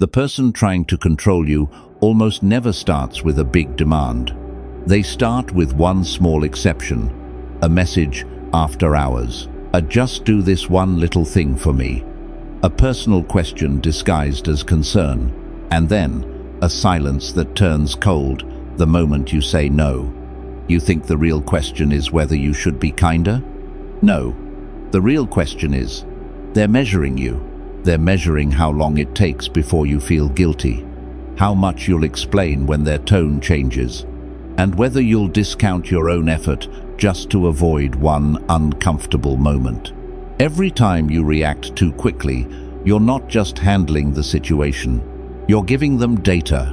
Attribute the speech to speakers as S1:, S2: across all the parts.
S1: The person trying to control you almost never starts with a big demand. They start with one small exception, a message after hours, a "just do this one little thing for me," a personal question disguised as concern, and then a silence that turns cold the moment you say no. You think the real question is whether you should be kinder? No. The real question is, they're measuring you. They're measuring how long it takes before you feel guilty, how much you'll explain when their tone changes, and whether you'll discount your own effort just to avoid one uncomfortable moment. Every time you react too quickly, you're not just handling the situation, you're giving them data.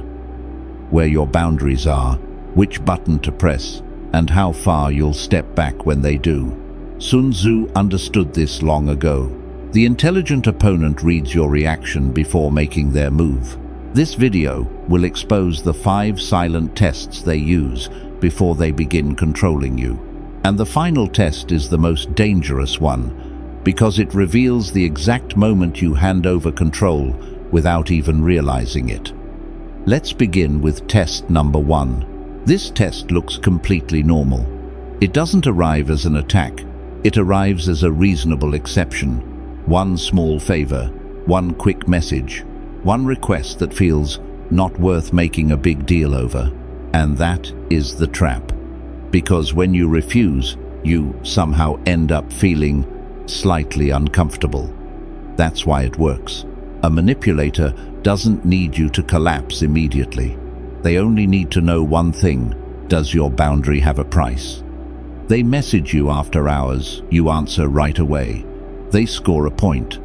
S1: Where your boundaries are, which button to press, and how far you'll step back when they do. Sun Tzu understood this long ago. The intelligent opponent reads your reaction before making their move. This video will expose the 5 silent tests they use before they begin controlling you. And the final test is the most dangerous one, because it reveals the exact moment you hand over control without even realizing it. Let's begin with test number 1. This test looks completely normal. It doesn't arrive as an attack, it arrives as a reasonable exception. One small favor, one quick message, one request that feels not worth making a big deal over. And that is the trap. Because when you refuse, you somehow end up feeling slightly uncomfortable. That's why it works. A manipulator doesn't need you to collapse immediately. They only need to know one thing: does your boundary have a price? They message you after hours, you answer right away. They score a point.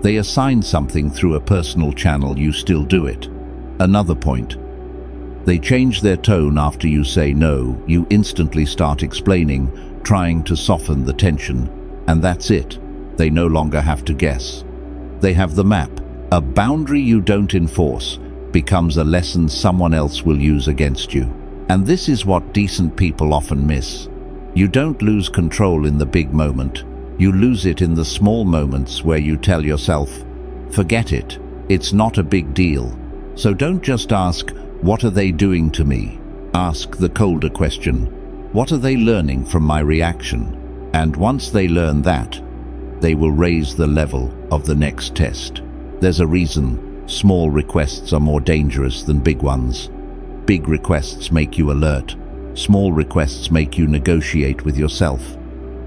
S1: They assign something through a personal channel, you still do it. Another point. They change their tone after you say no, you instantly start explaining, trying to soften the tension. And that's it. They no longer have to guess. They have the map. A boundary you don't enforce becomes a lesson someone else will use against you. And this is what decent people often miss. You don't lose control in the big moment. You lose it in the small moments where you tell yourself, forget it, it's not a big deal. So don't just ask, what are they doing to me? Ask the colder question, what are they learning from my reaction? And once they learn that, they will raise the level of the next test. There's a reason small requests are more dangerous than big ones. Big requests make you alert. Small requests make you negotiate with yourself.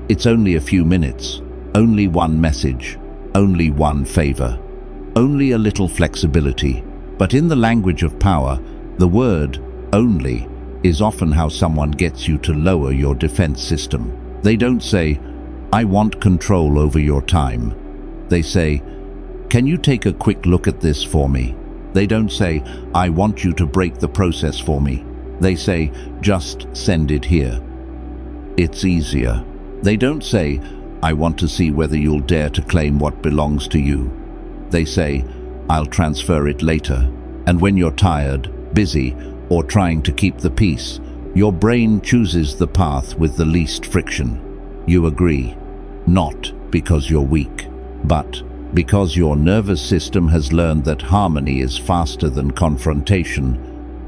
S1: It's only a few minutes, only one message, only one favor, only a little flexibility. But in the language of power, the word "only" is often how someone gets you to lower your defense system. They don't say, I want control over your time. They say, can you take a quick look at this for me? They don't say, I want you to break the process for me. They say, just send it here. It's easier. They don't say, I want to see whether you'll dare to claim what belongs to you. They say, I'll transfer it later. And when you're tired, busy, or trying to keep the peace, your brain chooses the path with the least friction. You agree, not because you're weak, but because your nervous system has learned that harmony is faster than confrontation.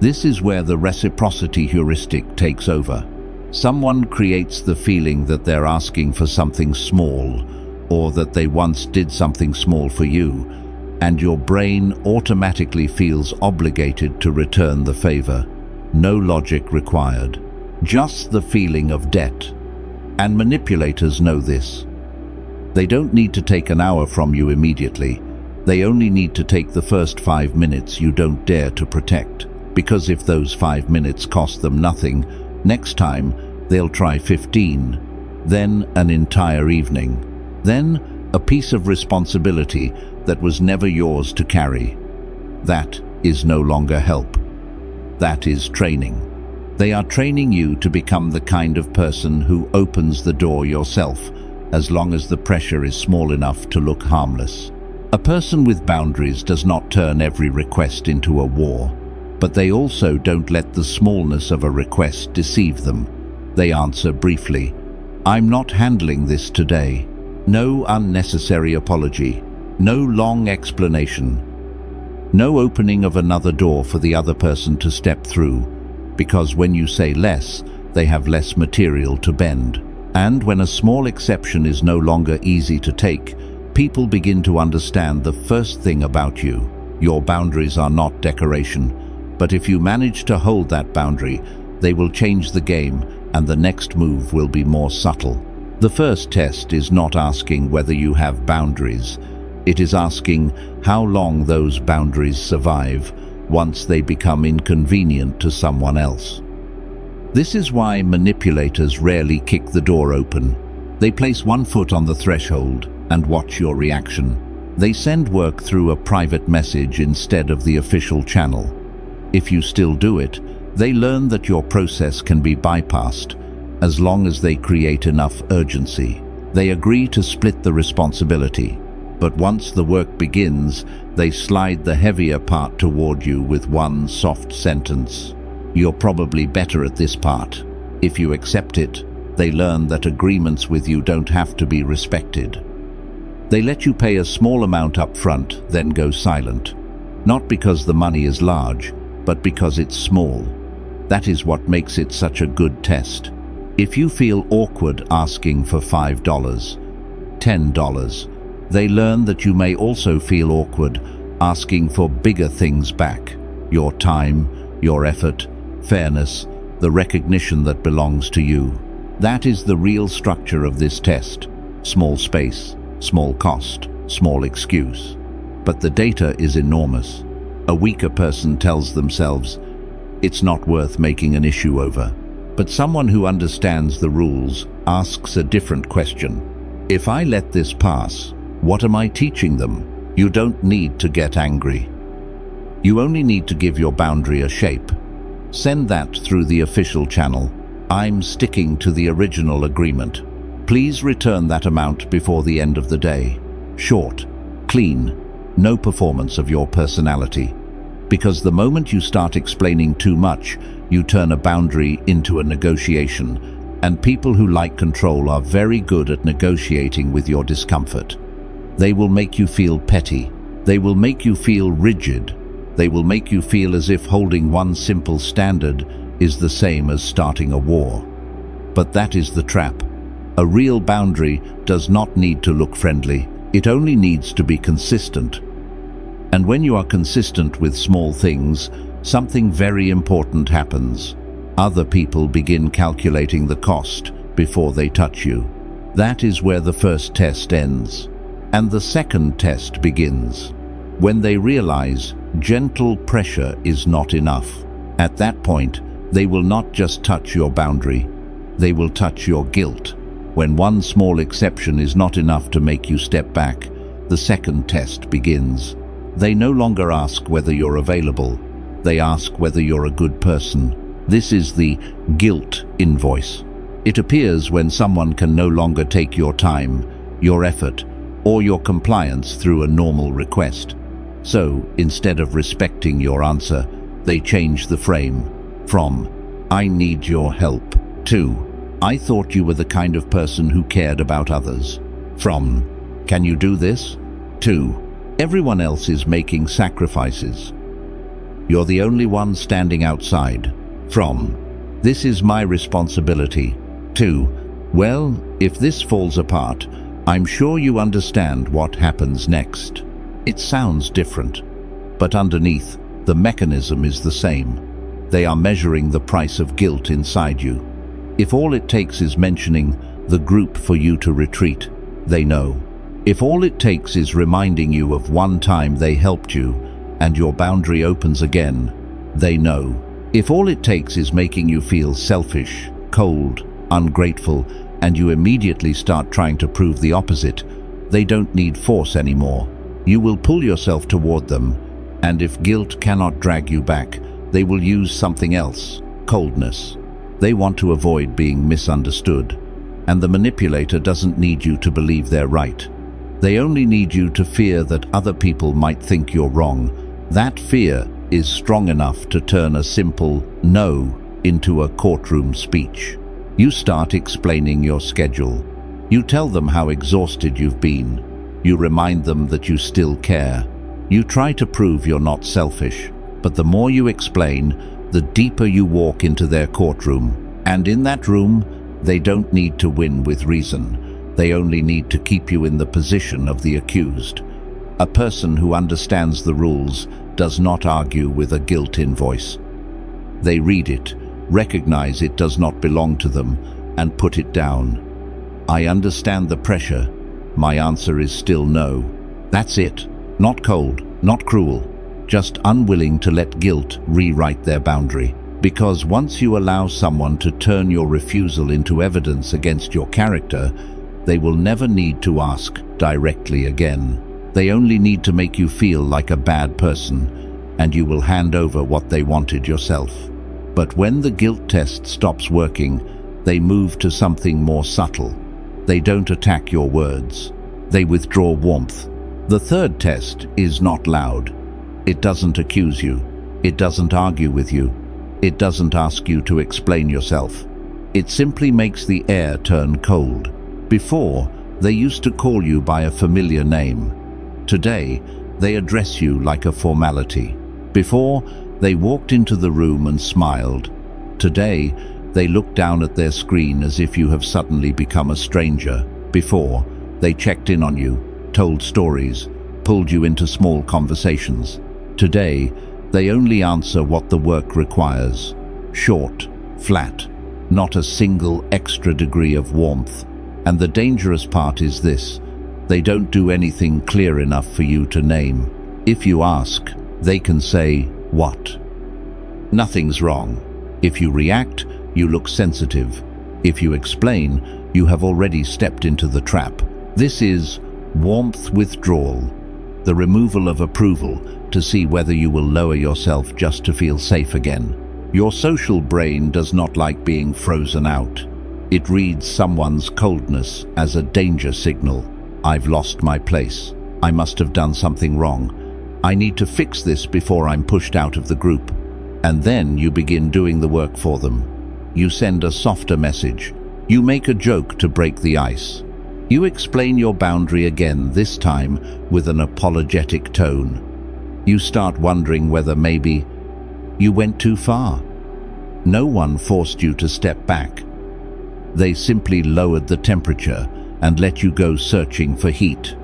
S1: This is where the reciprocity heuristic takes over. Someone creates the feeling that they're asking for something small, or that they once did something small for you, and your brain automatically feels obligated to return the favor. No logic required, just the feeling of debt. And manipulators know this. They don't need to take an hour from you immediately. They only need to take the first 5 minutes you don't dare to protect. Because if those 5 minutes cost them nothing, next time they'll try 15, then an entire evening, then a piece of responsibility that was never yours to carry. That is no longer help. That is training. They are training you to become the kind of person who opens the door yourself, as long as the pressure is small enough to look harmless. A person with boundaries does not turn every request into a war, but they also don't let the smallness of a request deceive them. They answer briefly, I'm not handling this today. No unnecessary apology, no long explanation. No opening of another door for the other person to step through, because when you say less, they have less material to bend. And when a small exception is no longer easy to take, people begin to understand the first thing about you. Your boundaries are not decoration, but if you manage to hold that boundary, they will change the game and the next move will be more subtle. The first test is not asking whether you have boundaries. It is asking how long those boundaries survive once they become inconvenient to someone else. This is why manipulators rarely kick the door open. They place one foot on the threshold and watch your reaction. They send work through a private message instead of the official channel. If you still do it, they learn that your process can be bypassed as long as they create enough urgency. They agree to split the responsibility, but once the work begins, they slide the heavier part toward you with one soft sentence. You're probably better at this part. If you accept it, they learn that agreements with you don't have to be respected. They let you pay a small amount up front, then go silent. Not because the money is large, but because it's small. That is what makes it such a good test. If you feel awkward asking for $5, $10, they learn that you may also feel awkward asking for bigger things back. Your time, your effort, fairness, the recognition that belongs to you. That is the real structure of this test. Small space, small cost, small excuse. But the data is enormous. A weaker person tells themselves, it's not worth making an issue over. But someone who understands the rules asks a different question. If I let this pass, what am I teaching them? You don't need to get angry. You only need to give your boundary a shape. Send that through the official channel. I'm sticking to the original agreement. Please return that amount before the end of the day. Short, clean, no performance of your personality. Because the moment you start explaining too much, you turn a boundary into a negotiation, and people who like control are very good at negotiating with your discomfort. They will make you feel petty. They will make you feel rigid. They will make you feel as if holding one simple standard is the same as starting a war. But that is the trap. A real boundary does not need to look friendly. It only needs to be consistent. And when you are consistent with small things, something very important happens. Other people begin calculating the cost before they touch you. That is where the first test ends. And the second test begins. When they realize gentle pressure is not enough. At that point, they will not just touch your boundary, they will touch your guilt. When one small exception is not enough to make you step back, the second test begins. They no longer ask whether you're available, they ask whether you're a good person. This is the guilt invoice. It appears when someone can no longer take your time, your effort, or your compliance through a normal request. So, instead of respecting your answer, they change the frame from, I need your help, to, I thought you were the kind of person who cared about others. From, can you do this? To, everyone else is making sacrifices. You're the only one standing outside. From, this is my responsibility. To, well, if this falls apart, I'm sure you understand what happens next. It sounds different, but underneath, the mechanism is the same. They are measuring the price of guilt inside you. If all it takes is mentioning the group for you to retreat, they know. If all it takes is reminding you of one time they helped you and your boundary opens again, they know. If all it takes is making you feel selfish, cold, ungrateful, and you immediately start trying to prove the opposite, they don't need force anymore. You will pull yourself toward them, and if guilt cannot drag you back, they will use something else, coldness. They want to avoid being misunderstood, and the manipulator doesn't need you to believe they're right. They only need you to fear that other people might think you're wrong. That fear is strong enough to turn a simple no into a courtroom speech. You start explaining your schedule. You tell them how exhausted you've been. You remind them that you still care. You try to prove you're not selfish, but the more you explain, the deeper you walk into their courtroom. And in that room, they don't need to win with reason. They only need to keep you in the position of the accused. A person who understands the rules does not argue with a guilt-in voice. They read it, recognize it does not belong to them, and put it down. I understand the pressure. My answer is still no. That's it. Not cold, not cruel, just unwilling to let guilt rewrite their boundary. Because once you allow someone to turn your refusal into evidence against your character, they will never need to ask directly again. They only need to make you feel like a bad person, and you will hand over what they wanted yourself. But when the guilt test stops working, they move to something more subtle. They don't attack your words. They withdraw warmth. The third test is not loud. It doesn't accuse you. It doesn't argue with you. It doesn't ask you to explain yourself. It simply makes the air turn cold. Before, they used to call you by a familiar name. Today, they address you like a formality. Before, they walked into the room and smiled. Today, they look down at their screen as if you have suddenly become a stranger. Before, they checked in on you, told stories, pulled you into small conversations. Today, they only answer what the work requires. Short, flat, not a single extra degree of warmth. And the dangerous part is this: they don't do anything clear enough for you to name. If you ask, they can say, "What?" Nothing's wrong. If you react, you look sensitive. If you explain, you have already stepped into the trap. This is warmth withdrawal, the removal of approval to see whether you will lower yourself just to feel safe again. Your social brain does not like being frozen out. It reads someone's coldness as a danger signal. I've lost my place. I must have done something wrong. I need to fix this before I'm pushed out of the group. And then you begin doing the work for them. You send a softer message. You make a joke to break the ice. You explain your boundary again, this time with an apologetic tone. You start wondering whether maybe you went too far. No one forced you to step back. They simply lowered the temperature and let you go searching for heat.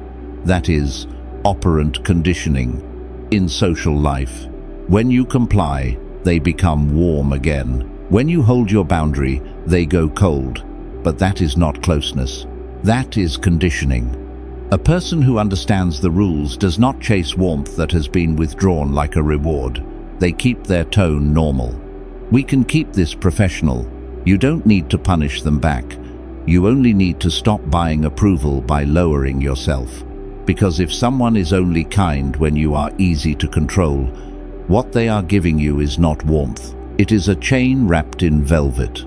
S1: That is operant conditioning in social life. When you comply, they become warm again. When you hold your boundary, they go cold. But that is not closeness. That is conditioning. A person who understands the rules does not chase warmth that has been withdrawn like a reward. They keep their tone normal. We can keep this professional. You don't need to punish them back. You only need to stop buying approval by lowering yourself. Because if someone is only kind when you are easy to control, what they are giving you is not warmth. It is a chain wrapped in velvet.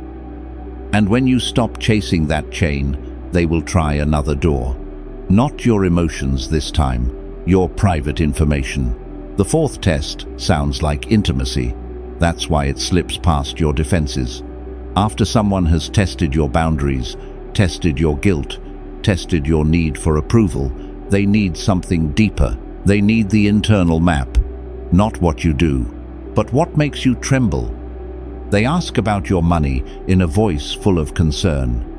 S1: And when you stop chasing that chain, they will try another door. Not your emotions this time, your private information. The fourth test sounds like intimacy. That's why it slips past your defenses. After someone has tested your boundaries, tested your guilt, tested your need for approval, they need something deeper. They need the internal map. Not what you do, but what makes you tremble. They ask about your money in a voice full of concern.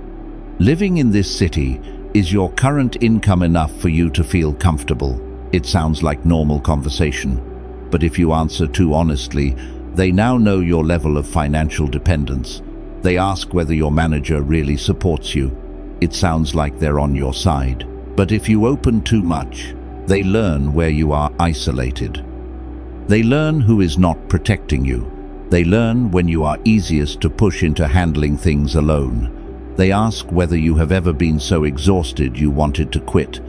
S1: Living in this city, is your current income enough for you to feel comfortable? It sounds like normal conversation, but if you answer too honestly, they now know your level of financial dependence. They ask whether your manager really supports you. It sounds like they're on your side. But if you open too much, they learn where you are isolated. They learn who is not protecting you. They learn when you are easiest to push into handling things alone. They ask whether you have ever been so exhausted you wanted to quit.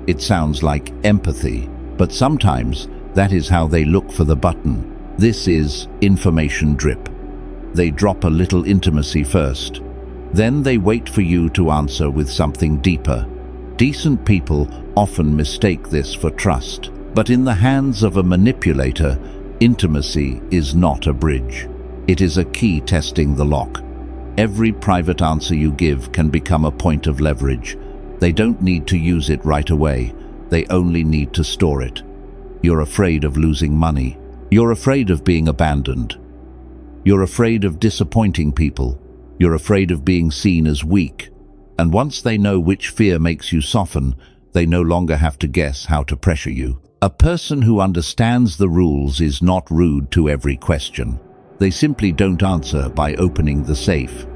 S1: It sounds like empathy, but sometimes that is how they look for the button. This is information drip. They drop a little intimacy first. Then they wait for you to answer with something deeper. Decent people often mistake this for trust, but in the hands of a manipulator, intimacy is not a bridge. It is a key testing the lock. Every private answer you give can become a point of leverage. They don't need to use it right away. They only need to store it. You're afraid of losing money. You're afraid of being abandoned. You're afraid of disappointing people. You're afraid of being seen as weak. And once they know which fear makes you soften, they no longer have to guess how to pressure you. A person who understands the rules is not rude to every question. They simply don't answer by opening the safe.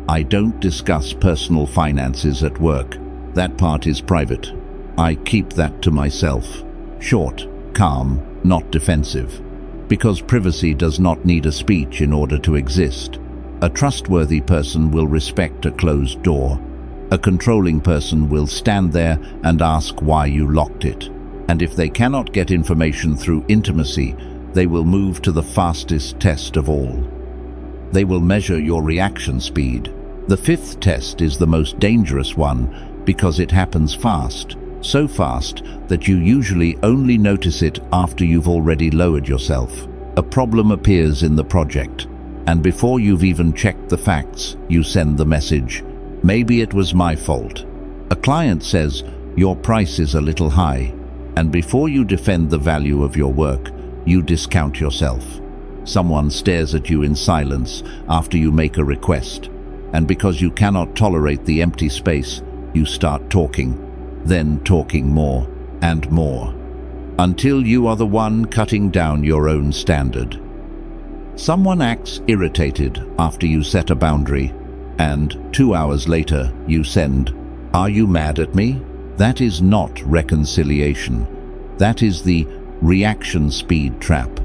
S1: I don't discuss personal finances at work. That part is private. I keep that to myself. Short, calm, not defensive. Because privacy does not need a speech in order to exist. A trustworthy person will respect a closed door. A controlling person will stand there and ask why you locked it. And if they cannot get information through intimacy, they will move to the fastest test of all. They will measure your reaction speed. The fifth test is the most dangerous one because it happens fast, so fast that you usually only notice it after you've already lowered yourself. A problem appears in the project, and before you've even checked the facts, you send the message, "Maybe it was my fault." A client says, "Your price is a little high," and before you defend the value of your work, you discount yourself. Someone stares at you in silence after you make a request, and because you cannot tolerate the empty space, you start talking, then talking more and more, until you are the one cutting down your own standard. Someone acts irritated after you set a boundary, and 2 hours later you send, "Are you mad at me?" That is not reconciliation. That is the reaction speed trap.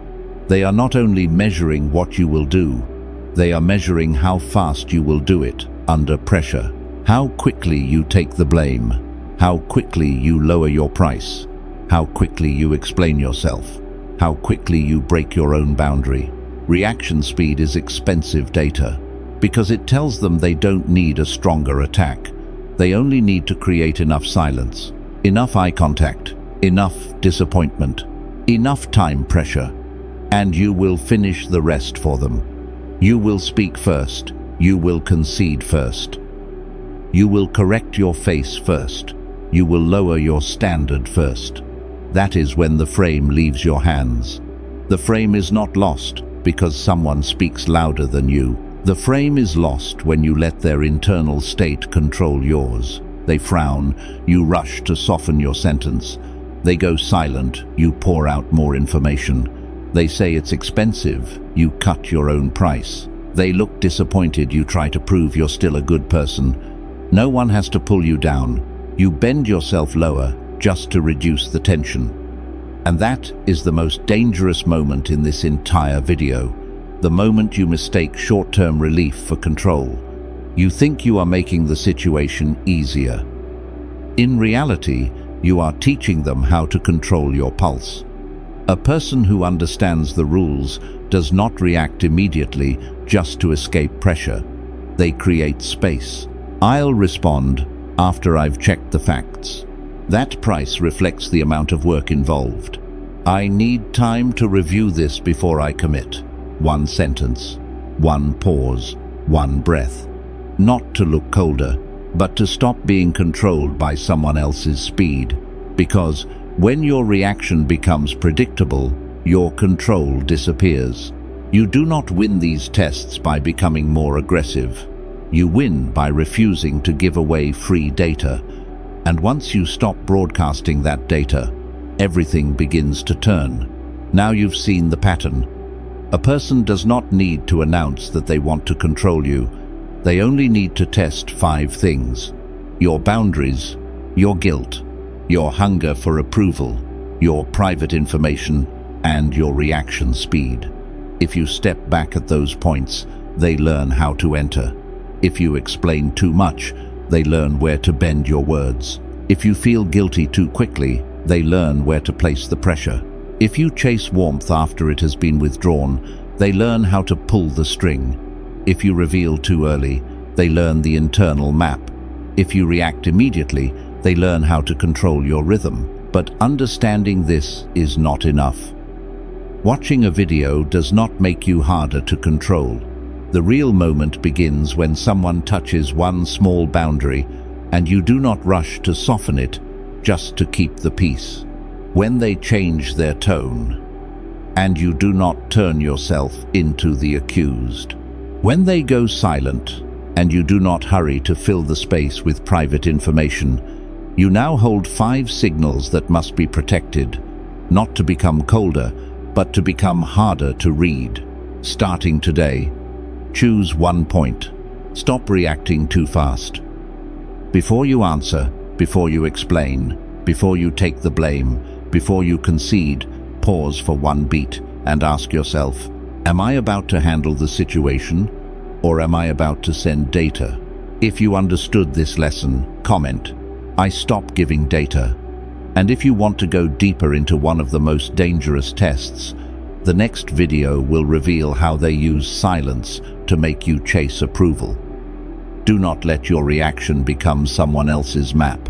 S1: They are not only measuring what you will do, they are measuring how fast you will do it under pressure, how quickly you take the blame, how quickly you lower your price, how quickly you explain yourself, how quickly you break your own boundary. Reaction speed is expensive data because it tells them they don't need a stronger attack. They only need to create enough silence, enough eye contact, enough disappointment, enough time pressure, and you will finish the rest for them. You will speak first. You will concede first. You will correct your face first. You will lower your standard first. That is when the frame leaves your hands. The frame is not lost because someone speaks louder than you. The frame is lost when you let their internal state control yours. They frown, you rush to soften your sentence. They go silent, you pour out more information. They say it's expensive, you cut your own price. They look disappointed, you try to prove you're still a good person. No one has to pull you down. You bend yourself lower just to reduce the tension. And that is the most dangerous moment in this entire video. The moment you mistake short-term relief for control. You think you are making the situation easier. In reality, you are teaching them how to control your pulse. A person who understands the rules does not react immediately just to escape pressure. They create space. I'll respond after I've checked the facts. That price reflects the amount of work involved. I need time to review this before I commit. One sentence, one pause, one breath. Not to look colder, but to stop being controlled by someone else's speed. Because when your reaction becomes predictable, your control disappears. You do not win these tests by becoming more aggressive. You win by refusing to give away free data. And once you stop broadcasting that data, everything begins to turn. Now you've seen the pattern. A person does not need to announce that they want to control you. They only need to test 5 things: your boundaries, your guilt, your hunger for approval, your private information, and your reaction speed. If you step back at those points, they learn how to enter. If you explain too much, they learn where to bend your words. If you feel guilty too quickly, they learn where to place the pressure. If you chase warmth after it has been withdrawn, they learn how to pull the string. If you reveal too early, they learn the internal map. If you react immediately, they learn how to control your rhythm. But understanding this is not enough. Watching a video does not make you harder to control. The real moment begins when someone touches one small boundary and you do not rush to soften it just to keep the peace. when they change their tone, and you do not turn yourself into the accused. When they go silent, and you do not hurry to fill the space with private information, you now hold 5 signals that must be protected, not to become colder, but to become harder to read. Starting today, choose one point. Stop reacting too fast. Before you answer, before you explain, before you take the blame, before you concede, pause for one beat and ask yourself, am I about to handle the situation, or am I about to send data? If you understood this lesson, comment, I stop giving data. And if you want to go deeper into one of the most dangerous tests, the next video will reveal how they use silence to make you chase approval. Do not let your reaction become someone else's map.